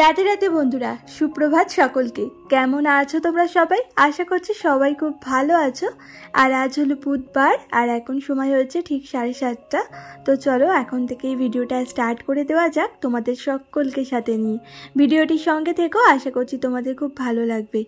রাতে রাতে বন্ধুরা সুপ্রভাত সকলকে। কেমন আছো তোমরা সবাই? আশা করছি সবাই খুব ভালো আছো। আর আজ হলো বুধবার আর এখন সময় হচ্ছে ঠিক 7:30। তো চলো এখন থেকে এই ভিডিওটা স্টার্ট করে দেওয়া যাক তোমাদের সকলকে সাথে নিয়ে। ভিডিওটির সঙ্গে থেকো, আশা করছি তোমাদের খুব ভালো লাগবে।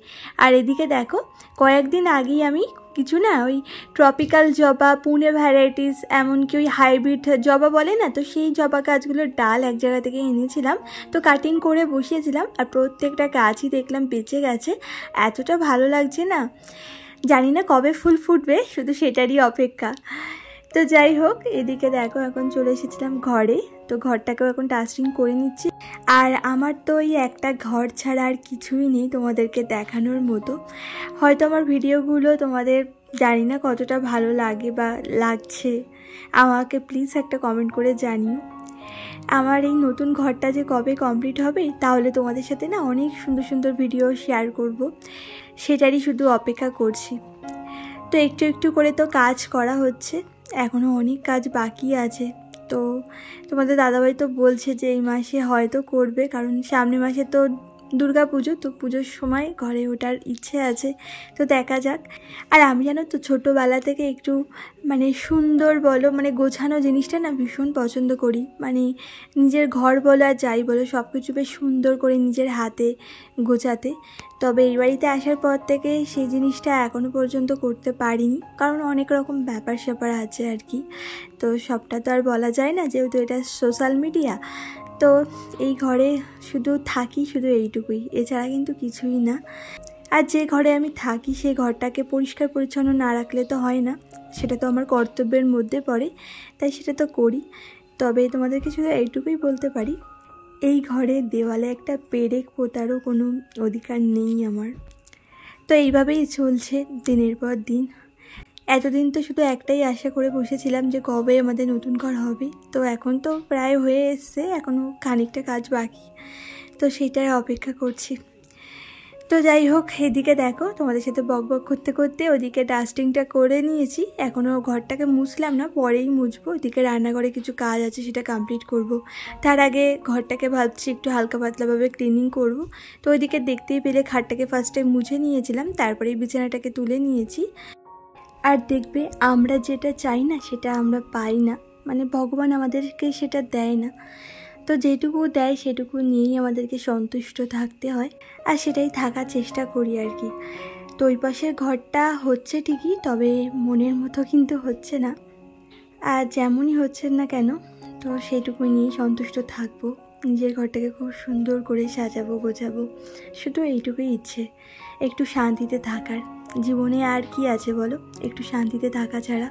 আর এদিকে দেখো, কয়েকদিন আগেই আমি কিছু না ওই ট্রপিক্যাল জবা, পুনে ভ্যারাইটিস, এমনকি ওই হাইব্রিড জবা বলে না, তো সেই জবা গাছগুলোর ডাল এক জায়গা থেকে এনেছিলাম। তো কাটিং করে বসিয়েছিলাম আর প্রত্যেকটা গাছই দেখলাম বেঁচে গেছে। এতটা ভালো লাগছে না, জানি না কবে ফুল ফুটবে, শুধু সেটারই অপেক্ষা। তো যাই হোক, এদিকে দেখো এখন চলে এসেছিলাম ঘরে। তো ঘরটাকেও এখন ডাস্টিং করে নিচ্ছি। আর আমার তো এই একটা ঘর ছাড়া আর কিছুই নেই তোমাদেরকে দেখানোর মতো। হয়তো আমার ভিডিওগুলো তোমাদের জানি না কতটা ভালো লাগে বা লাগছে, আমাকে প্লিজ একটা কমেন্ট করে জানিও। আমার এই নতুন ঘরটা যে কবে কমপ্লিট হবে, তাহলে তোমাদের সাথে না অনেক সুন্দর সুন্দর ভিডিও শেয়ার করব, সেটারই শুধু অপেক্ষা করছি। তো একটু একটু করে তো কাজ করা হচ্ছে, এখনও অনেক কাজ বাকি আছে। তো তোমাদের দাদাভাই তো বলছে যে এই মাসে হয়তো করবে, কারণ সামনের মাসে তো দুর্গা পুজো, তো পুজোর সময় ঘরে ওঠার ইচ্ছে আছে। তো দেখা যাক। আর আমি জানো তো ছোটোবেলা থেকে একটু সুন্দর বলো, গোছানো জিনিসটা না ভীষণ পছন্দ করি। নিজের ঘর বলো আর যাই বলো, সব কিছু বেশ সুন্দর করে নিজের হাতে গোছাতে। তবে এই বাড়িতে আসার পর থেকে সেই জিনিসটা এখনও পর্যন্ত করতে পারিনি, কারণ অনেক রকম ব্যাপার স্যাপার আছে আর কি। তো সবটা তো আর বলা যায় না, যেহেতু এটা সোশ্যাল মিডিয়া। তো এই ঘরে শুধু থাকি, শুধু এইটুকুই, এছাড়া কিন্তু কিছুই না। আর যে ঘরে আমি থাকি সেই ঘরটাকে পরিষ্কার পরিচ্ছন্ন না রাখলে তো হয় না, সেটা তো আমার কর্তব্যের মধ্যে পড়ে, তাই সেটা তো করি। তবে তোমাদেরকে শুধু এইটুকুই বলতে পারি, এই ঘরের দেওয়ালে একটা পেরেক পোতারও কোনো অধিকার নেই আমার। তো এইভাবেই চলছে দিনের পর দিন। এতদিন তো শুধু একটাই আশা করে বসেছিলাম যে কবে আমাদের নতুন ঘর হবে। তো এখন তো প্রায় হয়ে এসছে, এখনও খানিকটা কাজ বাকি, তো সেটার অপেক্ষা করছি। তো যাই হোক, এদিকে দেখো তোমাদের সাথে বক বক করতে করতে ওদিকে ডাস্টিংটা করে নিয়েছি। এখনও ঘরটাকে মুছলাম না, পরেই মুছবো। ওদিকে রান্নাঘরে কিছু কাজ আছে, সেটা কমপ্লিট করব। তার আগে ঘরটাকে ভাবছি একটু হালকা পাতলাভাবে ক্লিনিং করব। তো ওইদিকে দেখতেই পেলে খাটটাকে ফার্স্টে মুছে নিয়েছিলাম, তারপরে বিছানাটাকে তুলে নিয়েছি। আর দেখবে, আমরা যেটা চাই না সেটা আমরা পাই না, ভগবান আমাদেরকে সেটা দেয় না। তো যেটুকু দেয় সেটুকু নিয়েই আমাদেরকে সন্তুষ্ট থাকতে হয়, আর সেটাই থাকার চেষ্টা করি আর কি। তো ওই পাশের ঘরটা হচ্ছে ঠিকই, তবে মনের মতো কিন্তু হচ্ছে না। আর যেমনই হচ্ছে না কেন, তো সেটুকু নিয়েই সন্তুষ্ট থাকবো। নিজের ঘরটাকে খুব সুন্দর করে সাজাবো, গোছাবো, শুধু এইটুকুই ইচ্ছে, একটু শান্তিতে থাকার। জীবনে আর কি আছে বলো, একটু শান্তিতে থাকা ছাড়া।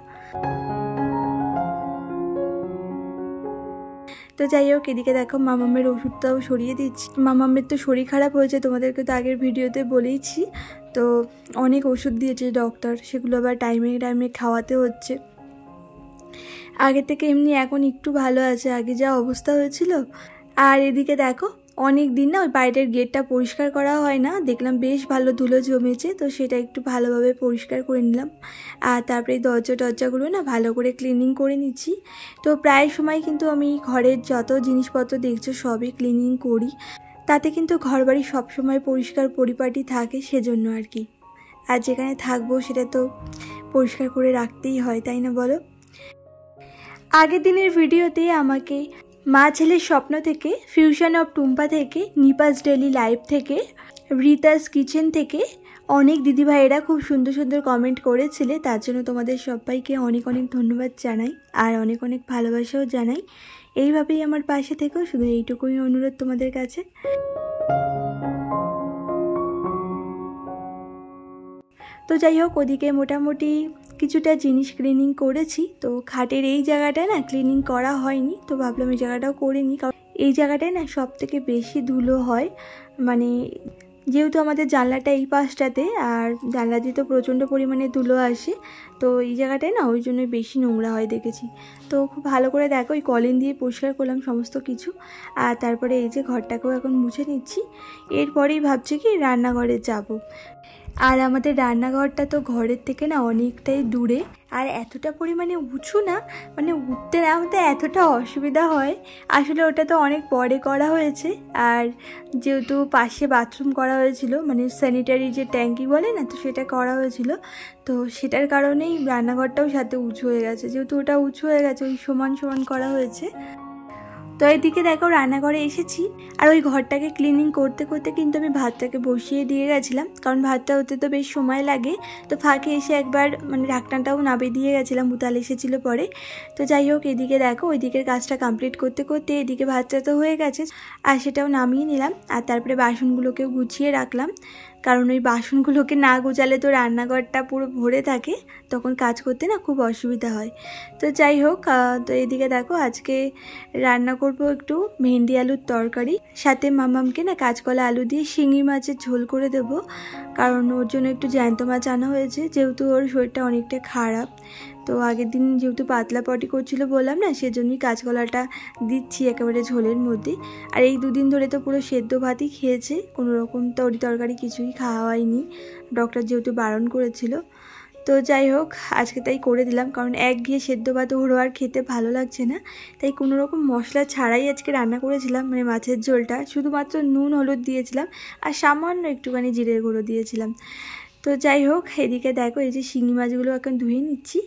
তো যাই হোক, এদিকে দেখো মামামের ওষুধটাও সরিয়ে দিচ্ছি। মামামের তো শরীর খারাপ হয়েছে, তোমাদেরকে তো আগের ভিডিওতে বলেইছি। তো অনেক ওষুধ দিয়েছে ডক্টর, সেগুলো আবার টাইমে টাইমে খাওয়াতে হচ্ছে। আগে থেকে এমনি এখন একটু ভালো আছে, আগে যা অবস্থা হয়েছিল। আর এদিকে দেখো, অনেক দিন না ওই বাইরের গেটটা পরিষ্কার করা হয় না, দেখলাম বেশ ভালো ধুলো জমেছে, তো সেটা একটু ভালোভাবে পরিষ্কার করে নিলাম। আর তারপরে দরজাগুলো না ভালো করে ক্লিনিং করে নিচ্ছি। তো প্রায় সময় কিন্তু আমি ঘরের যত জিনিসপত্র দেখছো সবই ক্লিনিং করি, তাতে কিন্তু ঘরবাড়ি সবসময় পরিষ্কার পরিপাটি থাকে, সেজন্য আর কি। আর যেখানে থাকবো সেটা তো পরিষ্কার করে রাখতেই হয়, তাই না বলো? আগের দিনের ভিডিওতে আমাকে মা ছেলের স্বপ্ন থেকে, ফিউশন অফ টুম্পা থেকে, নিপাস ডেলি লাইফ থেকে, রিতাস কিচেন থেকে অনেক দিদিভাইয়েরা খুব সুন্দর সুন্দর কমেন্ট করেছিলে। তার জন্য তোমাদের সবাইকে অনেক অনেক ধন্যবাদ জানাই, আর অনেক অনেক ভালোবাসাও জানাই। এইভাবেই আমার পাশে থেকো, শুধু এইটুকুই অনুরোধ তোমাদের কাছে। তো যাই হোক, ওদিকে মোটামুটি কিছুটা জিনিস ক্লিনিং করেছি। তো খাটের এই জায়গাটা না ক্লিনিং করা হয়নি, তো ভাবলাম এই জায়গাটাও করে নিই, কারণ এই জায়গাটায় না সব থেকে বেশি ধুলো হয়। যেহেতু আমাদের জানলাটা এই পাশটাতে, আর জানলা দিয়ে তো প্রচণ্ড পরিমাণে ধুলো আসে, তো এই জায়গাটায় না ওই জন্যই বেশি নোংরা হয় দেখেছি। তো খুব ভালো করে দেখো, ওই কলিন দিয়ে পরিষ্কার করলাম সমস্ত কিছু। আর তারপরে এই যে ঘরটাকেও এখন মুছে নিচ্ছি। এরপরেই ভাবছি কি রান্নাঘরে যাব। আর আমাদের রান্নাঘরটা তো ঘরের থেকে না অনেকটাই দূরে, আর এতটা পরিমাণে উঁচু না, মানে উঠতে নামতে এতটা অসুবিধা হয়। আসলে ওটা তো অনেক পরে করা হয়েছে, আর যেহেতু পাশে বাথরুম করা হয়েছিল, মানে স্যানিটারি যে ট্যাঙ্কি বলে না, তো সেটা করা হয়েছিল, তো সেটার কারণেই রান্নাঘরটাও সাথে উঁচু হয়ে গেছে। যেহেতু ওটা উঁচু হয়ে গেছে, ওই সমান সমান করা হয়েছে। তো এদিকে দেখো রান্নাঘরে এসেছি, আর ওই ঘরটাকে ক্লিনিং করতে করতে কিন্তু আমি ভাতটাকে বসিয়ে দিয়ে গেছিলাম, কারণ ভাতটা হতে তো বেশ সময় লাগে। তো ফাঁকে এসে একবার মানে ঢাকনাটাও নামিয়ে দিয়ে গেছিলাম, উতাল এসেছিলো পরে। তো যাই হোক, এদিকে দেখো ওই দিকের কাজটা কমপ্লিট করতে করতে এদিকে ভাতটা তো হয়ে গেছে, আর সেটাও নামিয়ে নিলাম। আর তারপরে বাসনগুলোকেও গুছিয়ে রাখলাম, কারণ ওই বাসনগুলোকে না গোছালে তো রান্নাঘরটা পুরো ভরে থাকে, তখন কাজ করতে না খুব অসুবিধা হয়। তো যাই হোক, তো এদিকে দেখো আজকে রান্না করব একটু ভেন্ডি আলুর তরকারি, সাথে মামামকে না কাঁচকলা আলু দিয়ে শিঙি মাছের ঝোল করে দেব, কারণ ওর জন্য একটু জ্যান্ত মাছ আনা হয়েছে, যেহেতু ওর শরীরটা অনেকটা খারাপ। তো আগের দিন যেহেতু পাতলা পটি করছিল বললাম না, সেজন্যই কাঁচকলাটা দিচ্ছি একেবারে ঝোলের মধ্যে। আর এই দুদিন ধরে তো পুরো সেদ্ধ ভাতই খেয়েছে, কোনো রকম তরকারি কিছুই খাওয়া হয়নি, ডক্টর যেহেতু বারণ করেছিল। তো যাই হোক, আজকে তাই করে দিলাম, কারণ একঘেয়ে সেদ্ধ ভাত ওরও আর খেতে ভালো লাগছে না, তাই কোনো রকম মশলা ছাড়াই আজকে রান্না করেছিলাম, মানে মাছের ঝোলটা শুধুমাত্র নুন হলুদ দিয়েছিলাম, আর সামান্য একটুখানি জিরের গুঁড়ো দিয়েছিলাম। তো যাই হোক, এদিকে দেখো এই যে শিঙি মাছগুলো এখন ধুয়ে নিচ্ছি।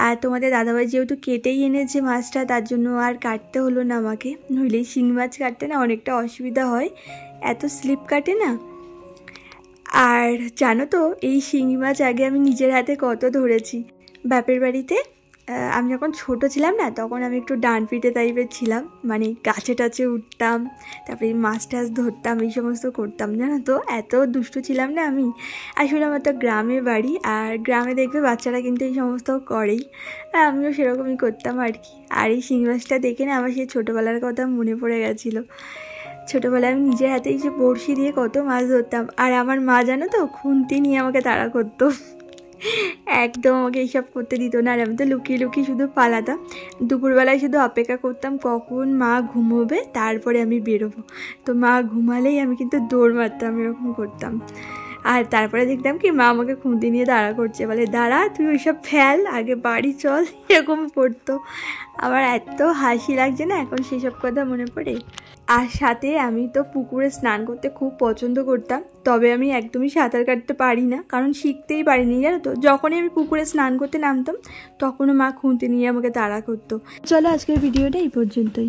আর তোমাদের দাদাভাই যেহেতু কেটেই এনেছে মাছটা, তার জন্য আর কাটতে হলো না আমাকে, নইলেই শিঙি মাছ কাটতে না অনেকটা অসুবিধা হয়, এত স্লিপ কাটে না। আর জানো তো, এই শিঙি মাছ আগে আমি নিজের হাতে কত ধরেছি বাপের বাড়িতে। আমি যখন ছোট ছিলাম না, তখন আমি একটু ডান পিটে টাইপের ছিলাম, মানে গাছে টাছে উঠতাম, তারপরে মাছ টাছ ধরতাম, এই সমস্ত করতাম, জানো তো, এত দুষ্টু ছিলাম না আমি। আসলে আমার তো গ্রামে বাড়ি, আর গ্রামে দেখবে বাচ্চারা কিন্তু এই সমস্ত করেই, আর আমিও সেরকমই করতাম আর কি। আর এই শিঙি মাছটা দেখে না আমার সেই ছোটোবেলার কথা মনে পড়ে গেছিলো। ছোটোবেলায় আমি নিজের হাতেই যে বড়শি দিয়ে কত মাছ ধরতাম, আর আমার মা জানো তো খুন্তি নিয়ে আমাকে তাড়া করতো, একদম আমাকে এইসব করতে দিত না। আর আমি তো লুকিয়ে লুকিয়ে শুধু পালাতাম, দুপুরবেলায় শুধু অপেক্ষা করতাম কখন মা ঘুমোবে, তারপরে আমি বেরোবো। তো মা ঘুমালেই আমি কিন্তু দৌড় মারতাম, এরকম করতাম। আর তারপরে দেখতাম কি মা আমাকে খুন্তি নিয়ে দাঁড়া করছে, বলে দাঁড়া তুই ওইসব ফেল, আগে বাড়ি চল, এরকম পড়তো। আমার এত হাসি লাগছে না এখন সেসব কথা মনে পড়ে। আর সাথে আমি তো পুকুরে স্নান করতে খুব পছন্দ করতাম, তবে আমি একদমই সাঁতার কাটতে পারি না, কারণ শিখতেই পারিনি, জানো তো। যখনই আমি পুকুরে স্নান করতে নামতাম, তখনও মা খুন্তি নিয়ে আমাকে তাড়া করতো। চলো আজকের ভিডিওটা এই পর্যন্তই।